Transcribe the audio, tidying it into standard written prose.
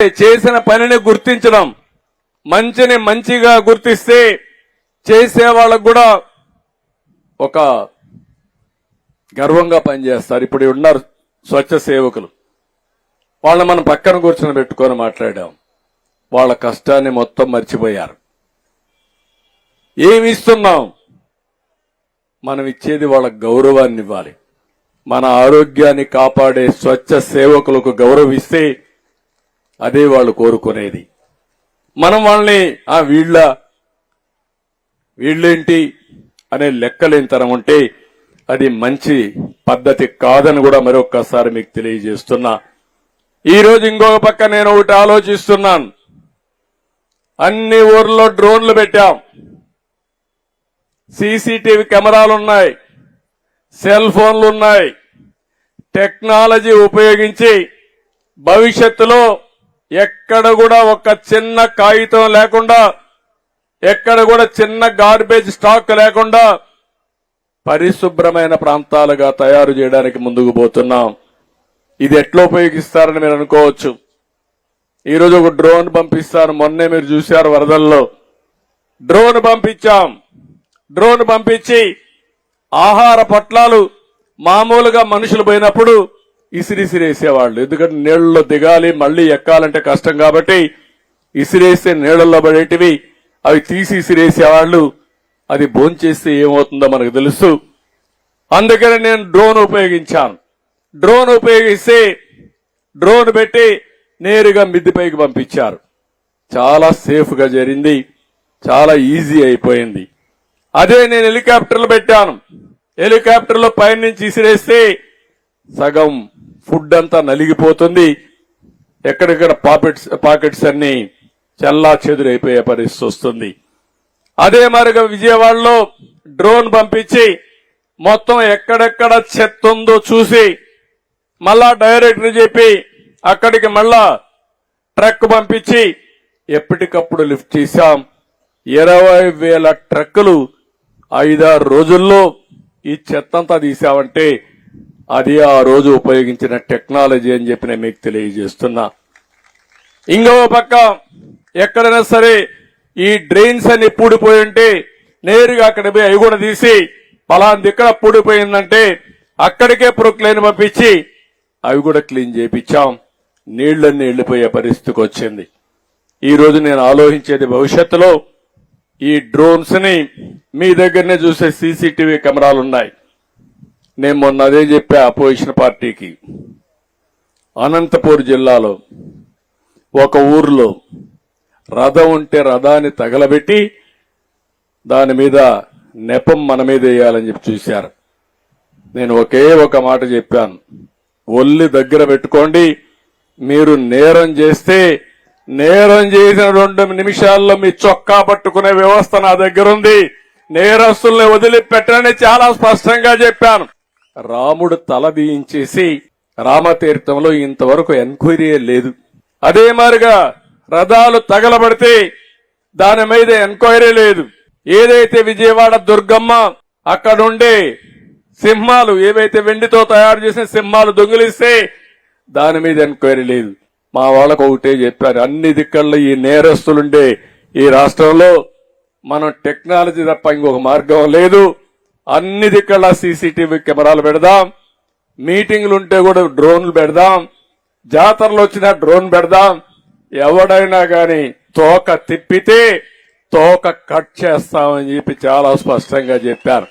చేసిన పనిని గుర్తించడం, మంచిని మంచిగా గుర్తిస్తే చేసే వాళ్ళకు కూడా ఒక గర్వంగా పనిచేస్తారు. ఇప్పుడు ఉన్నారు స్వచ్ఛ సేవకులు, వాళ్ళని మనం పక్కన కూర్చొని పెట్టుకొని మాట్లాడాం. వాళ్ళ కష్టాన్ని మొత్తం మర్చిపోయారు. ఏమి ఇస్తున్నాం? మనం ఇచ్చేది వాళ్ళ గౌరవాన్ని ఇవ్వాలి. మన ఆరోగ్యాన్ని కాపాడే స్వచ్ఛ సేవకులకు గౌరవిస్తే అదే వాళ్ళు కోరుకునేది. మనం వాళ్ళని వీళ్ళేంటి అనే లెక్కలేని తరం ఉంటే అది మంచి పద్ధతి కాదని కూడా మరొక్కసారి మీకు తెలియజేస్తున్నా. ఈరోజు ఇంకొక పక్క నేను ఒకటి ఆలోచిస్తున్నాను. అన్ని ఊర్లో డ్రోన్లు పెట్టాం, సీసీటీవీ కెమెరాలున్నాయి, సెల్ ఫోన్లున్నాయి. టెక్నాలజీ ఉపయోగించి భవిష్యత్తులో ఎక్కడ కూడా ఒక చిన్న కాగితం లేకుండా, ఎక్కడ కూడా చిన్న గార్బేజ్ స్టాక్ లేకుండా పరిశుభ్రమైన ప్రాంతాలుగా తయారు చేయడానికి ముందుకు పోతున్నాం. ఇది ఎట్లా ఉపయోగిస్తారని మీరు అనుకోవచ్చు. ఈరోజు ఒక డ్రోన్ పంపిస్తాను. మొన్నే మీరు చూశారు వరదల్లో డ్రోన్ పంపించాం. డ్రోన్ పంపించి ఆహార పొట్లాలు మామూలుగా మనుషులు పోయినప్పుడు ఇసిరిసిరేసేవాళ్ళు. ఎందుకంటే నీళ్లలో దిగాలి, మళ్లీ ఎక్కాలంటే కష్టం కాబట్టి ఇసిరేస్తే నీళ్లలో పడేటివి అవి తీసి ఇసిరేసేవాళ్లు. అది భోంచేస్తే ఏమవుతుందో మనకు తెలుసు. అందుకని నేను డ్రోన్ ఉపయోగించాను. డ్రోన్ ఉపయోగిస్తే డ్రోన్ పెట్టి నేరుగా మిద్దిపైకి పంపించారు. చాలా సేఫ్ గా జరిగింది, చాలా ఈజీ అయిపోయింది. అదే నేను హెలికాప్టర్లు పెట్టాను. హెలికాప్టర్లో పైనుంచి ఇసిరేస్తే సగం ఫుడ్ అంతా నలిగిపోతుంది. ఎక్కడెక్కడ పాకెట్స్ అన్ని చల్లా చెదురైపోయే పరిస్థితి వస్తుంది. అదే మరిగా విజయవాడలో డ్రోన్ పంపించి మొత్తం ఎక్కడెక్కడ చెత్త ఉందో చూసి మళ్ళా డైరెక్టర్ చెప్పి అక్కడికి మళ్ళా ట్రక్ పంపించి ఎప్పటికప్పుడు లిఫ్ట్ చేశాం. 20,000 ట్రక్కులు 5-6 రోజుల్లో ఈ చెత్తంతా తీసామంటే అది ఆ రోజు ఉపయోగించిన టెక్నాలజీ అని చెప్పి నేను మీకు తెలియజేస్తున్నా. ఇంకో పక్క ఎక్కడైనా సరే ఈ డ్రైన్స్ అన్ని పూడిపోయి ఉంటే నేరుగా అక్కడ పోయి అవి కూడా తీసి పలాంది ఇక్కడ పూడిపోయిందంటే అక్కడికే ప్రొక్లైన్ పంపించి అవి కూడా క్లీన్ చేయించాం. నీళ్లన్నీ వెళ్లిపోయే పరిస్థితికి వచ్చింది. ఈ రోజు నేను ఆలోచించేది భవిష్యత్తులో ఈ డ్రోన్స్ ని మీ దగ్గరనే చూసే సీసీటీవీ కెమెరాలు ఉన్నాయి. నేను మొన్న అదే చెప్పా అపోజిషన్ పార్టీకి. అనంతపూర్ జిల్లాలో ఒక ఊర్లో రథం ఉంటే రథాన్ని తగలబెట్టి దాని మీద నెపం మన మీద వేయాలని చెప్పి చూశారు. నేను ఒకే ఒక మాట చెప్పాను, ఒల్లి దగ్గర పెట్టుకోండి. మీరు నేరం చేస్తే నేరం చేసిన 2 నిమిషాల్లో మీ చొక్కా పట్టుకునే వ్యవస్థ నా దగ్గర ఉంది. నేరస్తుల్ని వదిలిపెట్టని చాలా స్పష్టంగా చెప్పాను. రాముడు తల దీయించేసి రామతీర్థంలో ఇంతవరకు ఎంక్వైరీ లేదు. అదే మాదిరిగా రథాలు తగలబడితే దాని మీద ఎంక్వైరీ లేదు. ఏదైతే విజయవాడ దుర్గమ్మ అక్కడుండే సింహాలు ఏవైతే వెండితో తయారు చేసిన సింహాలు దొంగిలిస్తే దాని మీద ఎంక్వైరీ లేదు. మా వాళ్ళకు ఒకటే చెప్పారు, అన్ని దిక్కల్లో ఈ నేరస్తులుండే ఈ రాష్ట్రంలో మనం టెక్నాలజీ తప్ప ఇంకొక మార్గం లేదు. అన్ని దిక్కల్లా సీసీటీవీ కెమెరాలు పెడదాం. మీటింగ్లుంటే కూడా డ్రోన్లు పెడదాం. జాతరలు వచ్చినా డ్రోన్ పెడదాం. ఎవడైనా గాని తోక తిప్పితే తోక కట్ చేస్తామని చెప్పి చాలా స్పష్టంగా చెప్పారు.